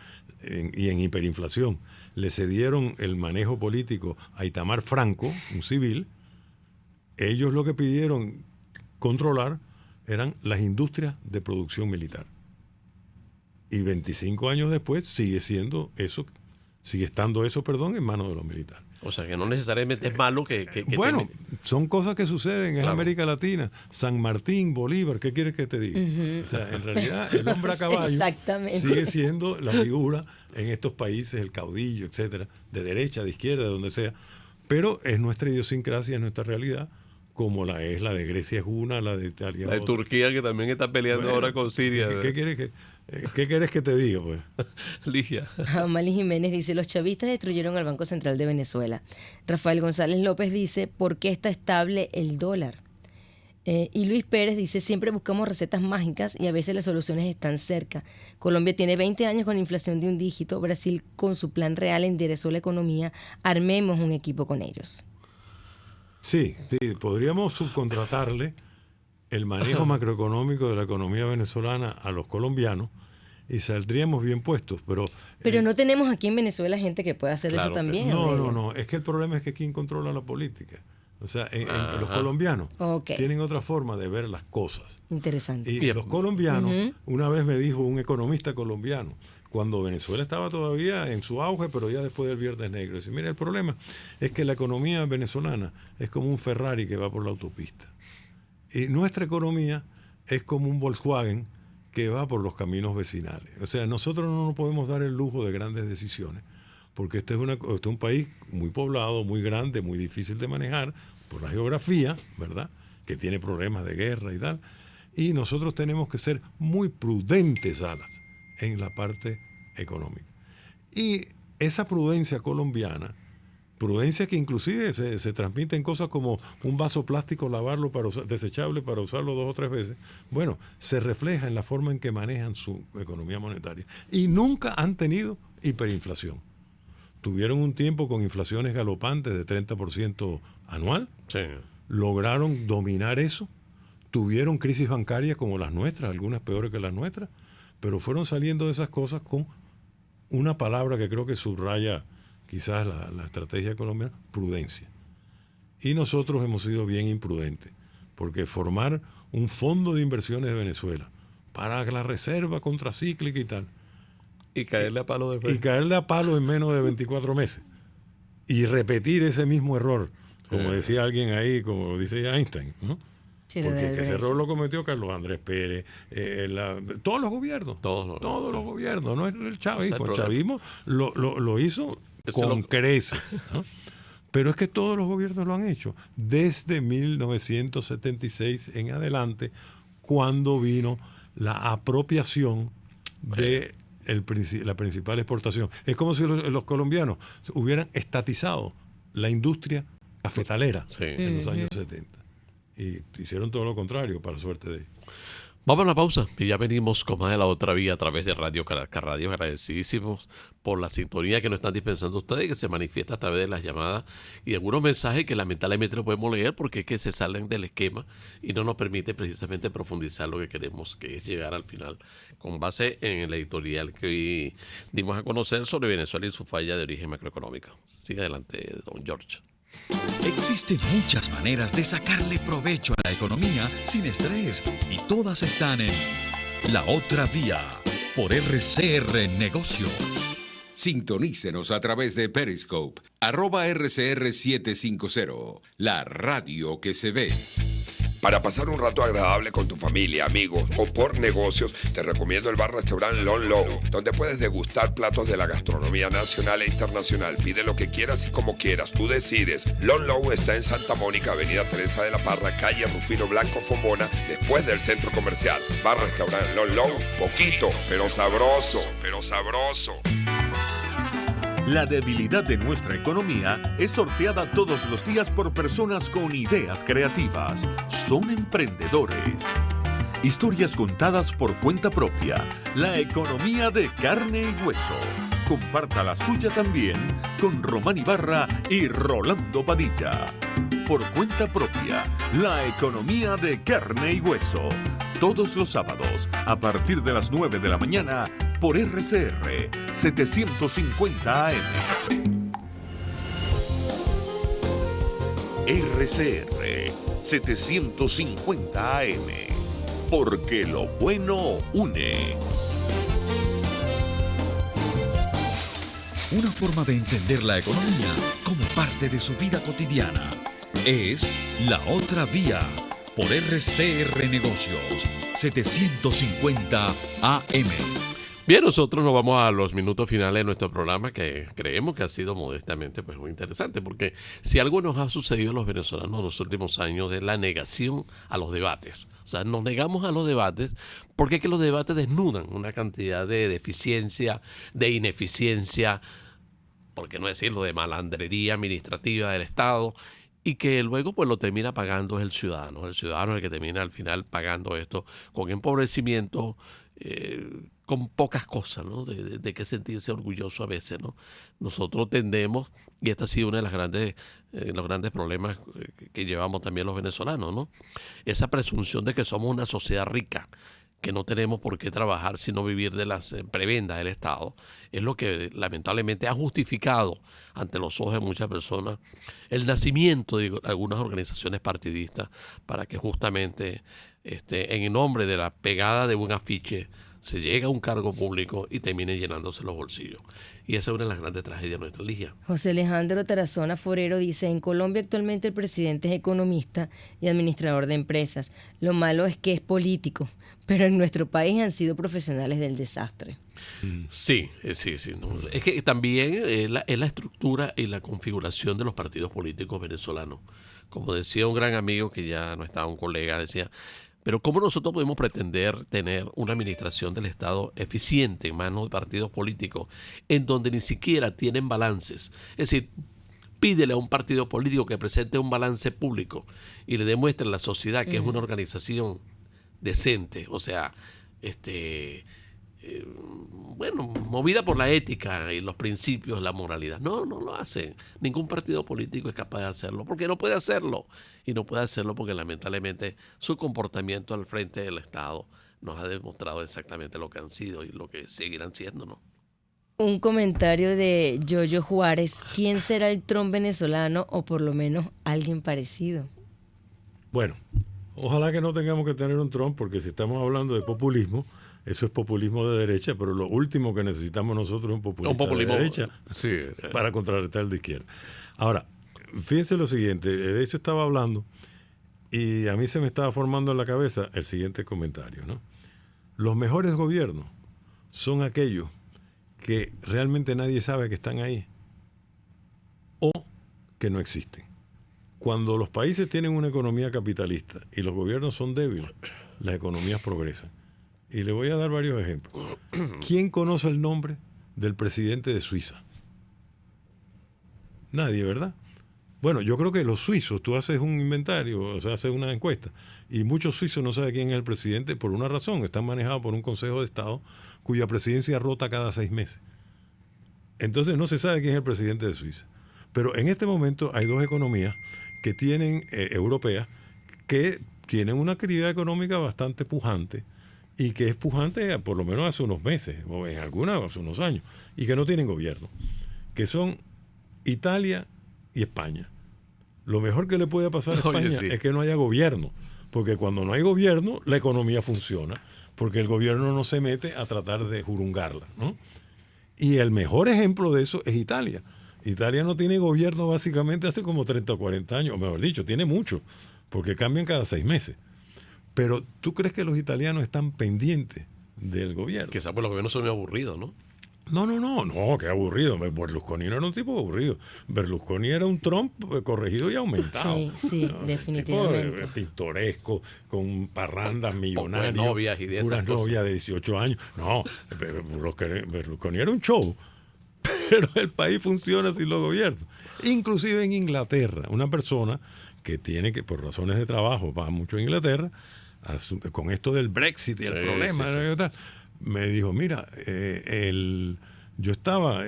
y en hiperinflación, le cedieron el manejo político a Itamar Franco, un civil, ellos lo que pidieron controlar eran las industrias de producción militar. Y 25 años después sigue estando eso, en manos de los militares. O sea, que no necesariamente es malo que bueno, son cosas que suceden en América Latina. San Martín, Bolívar, ¿qué quieres que te diga? O sea, en realidad el hombre a caballo sigue siendo la figura en estos países, el caudillo, etcétera, de derecha, de izquierda, de donde sea. Pero es nuestra idiosincrasia, es nuestra realidad, como la de Grecia es una, la de Italia la de Turquía, que también está peleando ahora con Siria. ¿Qué quieres que te diga, pues? Ligia. Amali Jiménez dice, los chavistas destruyeron al Banco Central de Venezuela. Rafael González López dice, ¿por qué está estable el dólar? Y Luis Pérez dice, siempre buscamos recetas mágicas y a veces las soluciones están cerca. Colombia tiene 20 años con inflación de un dígito. Brasil con su plan real enderezó la economía. Armemos un equipo con ellos. Sí, podríamos subcontratarle el manejo macroeconómico de la economía venezolana a los colombianos y saldríamos bien puestos, pero no tenemos aquí en Venezuela gente que pueda hacer eso también. No, es que el problema es que ¿quién controla la política? O sea, los colombianos tienen otra forma de ver las cosas. Interesante. Y los colombianos, una vez me dijo un economista colombiano, cuando Venezuela estaba todavía en su auge, pero ya después del Viernes Negro, dice, mira, el problema es que la economía venezolana es como un Ferrari que va por la autopista. Y nuestra economía es como un Volkswagen que va por los caminos vecinales. O sea, nosotros no nos podemos dar el lujo de grandes decisiones, porque este es un país muy poblado, muy grande, muy difícil de manejar por la geografía, ¿verdad? Que tiene problemas de guerra y tal. Y nosotros tenemos que ser muy prudentes, Salas, en la parte económica. Y esa prudencia colombiana, prudencia que inclusive se transmite en cosas como un vaso plástico, lavarlo desechable para usarlo 2 o 3 veces, bueno, se refleja en la forma en que manejan su economía monetaria. Y nunca han tenido hiperinflación. Tuvieron un tiempo con inflaciones galopantes de 30% anual. Sí. Lograron dominar eso. Tuvieron crisis bancarias como las nuestras, algunas peores que las nuestras, pero fueron saliendo de esas cosas con una palabra que creo que subraya quizás la estrategia colombiana, prudencia. Y nosotros hemos sido bien imprudentes, porque formar un fondo de inversiones de Venezuela para la reserva contracíclica y tal, y caerle a palo después. Y caerle a palo en menos de 24 meses. Y repetir ese mismo error, como decía alguien ahí, como dice Einstein, ¿no? Sí, porque ese error lo cometió Carlos Andrés Pérez, todos los gobiernos. Todos los gobiernos, no es el chavismo. El chavismo lo hizo con creces, ¿no? Pero es que todos los gobiernos lo han hecho. Desde 1976 en adelante, cuando vino la apropiación de la principal exportación. Es como si los colombianos hubieran estatizado la industria cafetalera en los años 70. Y hicieron todo lo contrario, para suerte de ellos. Vamos a la pausa y ya venimos con más de La Otra Vía a través de Radio Caracas Radio. Agradecidísimos por la sintonía que nos están dispensando ustedes, que se manifiesta a través de las llamadas y de algunos mensajes que lamentablemente no podemos leer porque es que se salen del esquema y no nos permite precisamente profundizar lo que queremos, que es llegar al final con base en el editorial que hoy dimos a conocer sobre Venezuela y su falla de origen macroeconómico. Sigue adelante, don George. Existen muchas maneras de sacarle provecho a la economía sin estrés y todas están en La Otra Vía por RCR Negocios. Sintonícenos a través de Periscope, @RCR750, la radio que se ve. Para pasar un rato agradable con tu familia, amigos o por negocios, te recomiendo el bar-restaurante Lon Low, donde puedes degustar platos de la gastronomía nacional e internacional. Pide lo que quieras y como quieras, tú decides. Lon Low está en Santa Mónica, Avenida Teresa de la Parra, calle Rufino Blanco Fombona, después del centro comercial. Bar-restaurante Lon Low, poquito, pero sabroso, La debilidad de nuestra economía es sorteada todos los días por personas con ideas creativas. Son emprendedores. Historias contadas por cuenta propia. La economía de carne y hueso. Comparta la suya también con Román Ibarra y Rolando Padilla. por cuenta propia, La economía de carne y hueso. Todos los sábados, a partir de las 9 de la mañana, por RCR 750 AM. RCR 750 AM. Porque lo bueno une. Una forma de entender la economía como parte de su vida cotidiana. Es La Otra Vía, por RCR Negocios 750 AM. Bien, nosotros nos vamos a los minutos finales de nuestro programa, que creemos que ha sido modestamente pues muy interesante, porque si algo nos ha sucedido a los venezolanos en los últimos años es la negación a los debates. O sea, nos negamos a los debates porque es que los debates desnudan una cantidad de deficiencia, de ineficiencia, por qué no decirlo, de malandrería administrativa del Estado, y que luego pues lo termina pagando el ciudadano. El ciudadano es el que termina al final pagando esto con empobrecimiento, con pocas cosas, ¿no? De qué sentirse orgulloso a veces, ¿no? Nosotros tendemos, y este ha sido uno de los grandes problemas que llevamos también los venezolanos, ¿no? Esa presunción de que somos una sociedad rica, que no tenemos por qué trabajar sino vivir de las prebendas del Estado, es lo que lamentablemente ha justificado ante los ojos de muchas personas el nacimiento de algunas organizaciones partidistas para que justamente en el nombre de la pegada de un afiche se llegue a un cargo público y termine llenándose los bolsillos. Y esa es una de las grandes tragedias de nuestra liga. José Alejandro Tarazona Forero dice: en Colombia actualmente el presidente es economista y administrador de empresas. Lo malo es que es político, pero en nuestro país han sido profesionales del desastre. Sí. No. Es que también es la estructura y la configuración de los partidos políticos venezolanos. Como decía un gran amigo que ya no estaba, un colega, decía: pero ¿cómo nosotros podemos pretender tener una administración del Estado eficiente en manos de partidos políticos en donde ni siquiera tienen balances? Es decir, pídele a un partido político que presente un balance público y le demuestre a la sociedad que es una organización decente, o sea, movida por la ética y los principios, la moralidad. No lo hace. Ningún partido político es capaz de hacerlo, porque no puede hacerlo. Y no puede hacerlo porque lamentablemente su comportamiento al frente del Estado nos ha demostrado exactamente lo que han sido y lo que seguirán siendo, ¿no? Un comentario de Yoyo Juárez: ¿quién será el Trump venezolano, o por lo menos alguien parecido? Bueno, ojalá que no tengamos que tener un Trump, porque si estamos hablando de populismo, eso es populismo de derecha, pero lo último que necesitamos nosotros es un populismo de derecha, sí. Para contrarrestar el de izquierda. Ahora, fíjense lo siguiente, de eso estaba hablando y a mí se me estaba formando en la cabeza el siguiente comentario, ¿no? Los mejores gobiernos son aquellos que realmente nadie sabe que están ahí o que no existen. Cuando los países tienen una economía capitalista y los gobiernos son débiles, las economías progresan. Y le voy a dar varios ejemplos. ¿Quién conoce el nombre del presidente de Suiza? Nadie, ¿verdad? Bueno, yo creo que los suizos, tú haces un inventario, o sea, haces una encuesta, y muchos suizos no saben quién es el presidente por una razón. Están manejados por un Consejo de Estado cuya presidencia rota cada 6 meses. Entonces no se sabe quién es el presidente de Suiza. Pero en este momento hay dos economías que tienen, europeas, que tienen una actividad económica bastante pujante, y que es pujante por lo menos hace unos meses, o en algunas hace unos años, y que no tienen gobierno, que son Italia y España. Lo mejor que le puede pasar a España es que no haya gobierno, porque cuando no hay gobierno, la economía funciona, porque el gobierno no se mete a tratar de jurungarla, ¿no? Y el mejor ejemplo de eso es Italia. Italia no tiene gobierno básicamente hace como 30 o 40 años, o mejor dicho, tiene mucho, porque cambian cada 6 meses. Pero ¿tú crees que los italianos están pendientes del gobierno? Quizás por los gobiernos son muy aburridos, ¿no? No, qué aburrido. Berlusconi no era un tipo aburrido. Berlusconi era un Trump corregido y aumentado. Sí, ¿no? Definitivamente. Tipo pintoresco, con parrandas millonarias. Novias y de esas cosas. Novias de 18 años. No, Berlusconi era un show. Pero el país funciona sin los gobiernos. Inclusive en Inglaterra, una persona que tiene que, por razones de trabajo, va mucho a Inglaterra, con esto del Brexit y el problema, me dijo, mira, yo estaba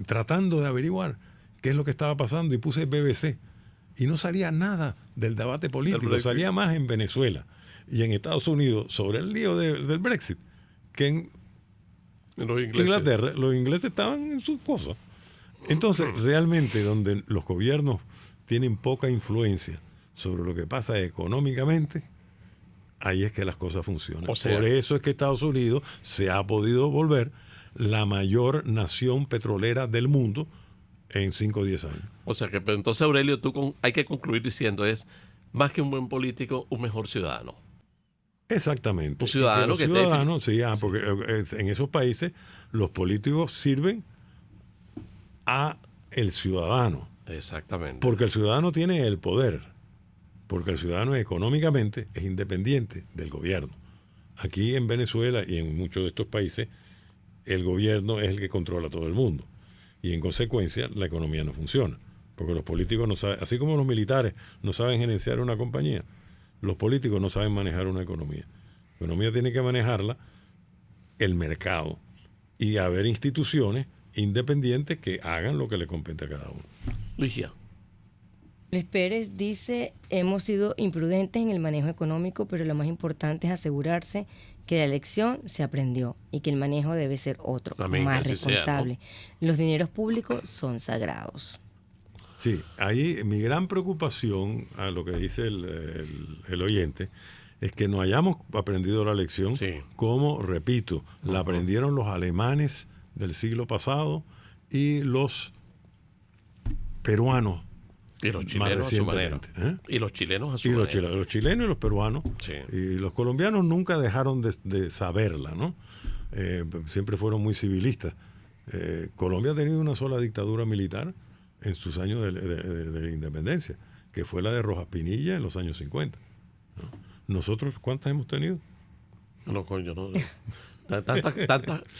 tratando de averiguar qué es lo que estaba pasando y puse BBC y no salía nada del debate político, salía más en Venezuela y en Estados Unidos sobre el lío del Brexit que en Inglaterra. Los ingleses estaban en sus cosas. Entonces, realmente donde los gobiernos tienen poca influencia sobre lo que pasa económicamente, ahí es que las cosas funcionan. O sea, por eso es que Estados Unidos se ha podido volver la mayor nación petrolera del mundo en 5 o 10 años. O sea que, pero entonces, Aurelio, hay que concluir diciendo es más que un buen político, un mejor ciudadano. Exactamente. Un ciudadano que porque en esos países los políticos sirven a el ciudadano. Exactamente. Porque el ciudadano tiene el poder. Porque el ciudadano económicamente es independiente del gobierno. Aquí en Venezuela y en muchos de estos países, el gobierno es el que controla todo el mundo. Y en consecuencia, la economía no funciona. Porque los políticos no saben, así como los militares no saben gerenciar una compañía, los políticos no saben manejar una economía. La economía tiene que manejarla el mercado y haber instituciones independientes que hagan lo que le compete a cada uno. Ligia. Luis Pérez dice, hemos sido imprudentes en el manejo económico, pero lo más importante es asegurarse que la lección se aprendió y que el manejo debe ser otro, más responsable. Sea, ¿no? Los dineros públicos son sagrados. Sí, ahí mi gran preocupación a lo que dice el oyente es que no hayamos aprendido la lección como, repito, la aprendieron los alemanes del siglo pasado y los peruanos. Y los chilenos a su manera. Y los chilenos a su manera. Los chilenos y los peruanos. Sí. Y los colombianos nunca dejaron de saberla, ¿no? Siempre fueron muy civilistas. Colombia ha tenido una sola dictadura militar en sus años de la independencia, que fue la de Rojas Pinilla en los años 50. ¿No? ¿Nosotros cuántas hemos tenido? No, coño, no. Tantas,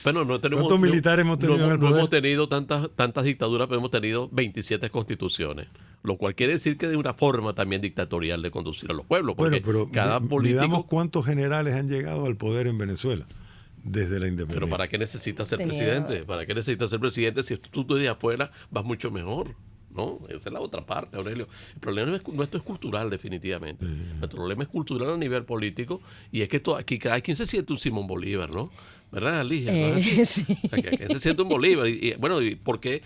bueno, no tenemos. ¿Cuántos militares hemos tenido en el poder? No hemos tenido tantas dictaduras, pero hemos tenido 27 constituciones, lo cual quiere decir que de una forma también dictatorial de conducir a los pueblos. Porque pero cada político. Miramos cuántos generales han llegado al poder en Venezuela desde la independencia. Pero ¿para qué necesitas ser presidente? ¿Para qué necesitas ser presidente si tú de afuera vas mucho mejor? ¿No? Esa es la otra parte, Aurelio. El problema nuestro es cultural, definitivamente. Nuestro problema es cultural a nivel político, y es que aquí cada quien se siente un Simón Bolívar, ¿no? ¿Verdad, Ligia? ¿No? Sí. Aquí se siente un Bolívar. Bueno, ¿y por qué?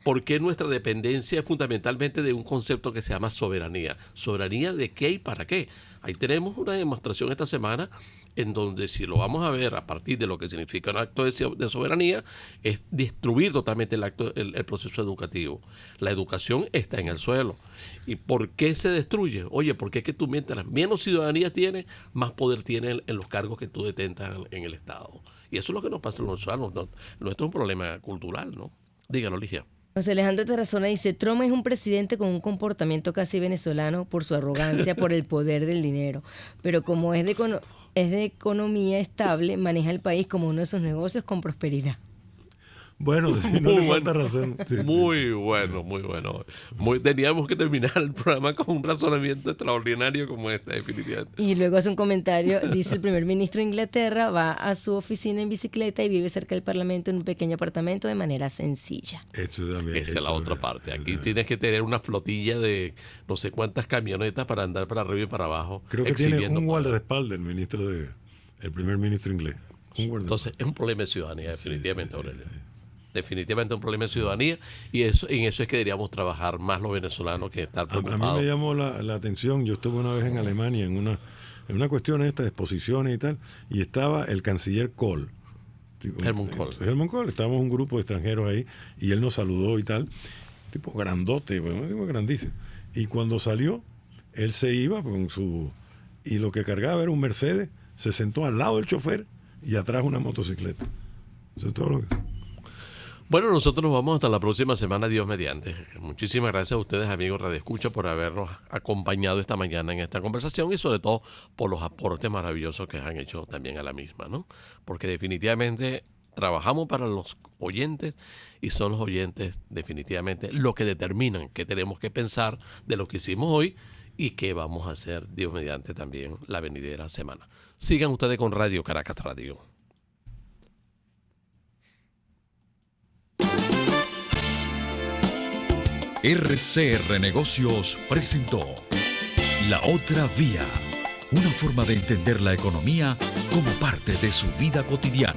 Porque nuestra dependencia es fundamentalmente de un concepto que se llama soberanía. ¿Soberanía de qué y para qué? Ahí tenemos una demostración esta semana en donde, si lo vamos a ver a partir de lo que significa un acto de soberanía, es destruir totalmente el proceso educativo. La educación está en el suelo. ¿Y por qué se destruye? Oye, porque es que tú, mientras menos ciudadanía tienes, más poder tienes en los cargos que tú detentas en el Estado. Y eso es lo que nos pasa a los venezolanos. Nuestro es un problema cultural, ¿no? Dígalo, Ligia. José Alejandro Tarazona dice, Trump es un presidente con un comportamiento casi venezolano por su arrogancia, por el poder del dinero, pero como es de economía estable, maneja el país como uno de sus negocios con prosperidad. Bueno, sí, no le falta razón. Sí, muy bueno, muy bueno. Teníamos que terminar el programa con un razonamiento extraordinario como este, definitivamente. Y luego hace un comentario, dice el primer ministro de Inglaterra, va a su oficina en bicicleta y vive cerca del Parlamento en un pequeño apartamento de manera sencilla. Esa es la otra parte. Aquí tienes que tener una flotilla de no sé cuántas camionetas para andar para arriba y para abajo. Creo que tiene un guardaespaldas el primer ministro inglés. Entonces es un problema de ciudadanía, definitivamente, Aurelio. Definitivamente un problema de ciudadanía, y en eso es que deberíamos trabajar más los venezolanos que estar preocupados. A mí me llamó la atención, yo estuve una vez en Alemania en una cuestión de exposiciones y tal, y estaba el canciller Kohl. Helmut Kohl, estábamos un grupo de extranjeros ahí, y él nos saludó y tal, tipo grandote, tipo grandísimo. Y cuando salió, él se iba con y lo que cargaba era un Mercedes, se sentó al lado del chofer y atrás una motocicleta. Eso es todo lo que... Bueno, nosotros nos vamos hasta la próxima semana, Dios mediante. Muchísimas gracias a ustedes, amigos Radio Escucha, por habernos acompañado esta mañana en esta conversación y sobre todo por los aportes maravillosos que han hecho también a la misma, ¿no? Porque definitivamente trabajamos para los oyentes y son los oyentes definitivamente los que determinan qué tenemos que pensar de lo que hicimos hoy y qué vamos a hacer, Dios mediante, también la venidera semana. Sigan ustedes con Radio Caracas Radio. RCR Negocios presentó La Otra Vía, una forma de entender la economía como parte de su vida cotidiana.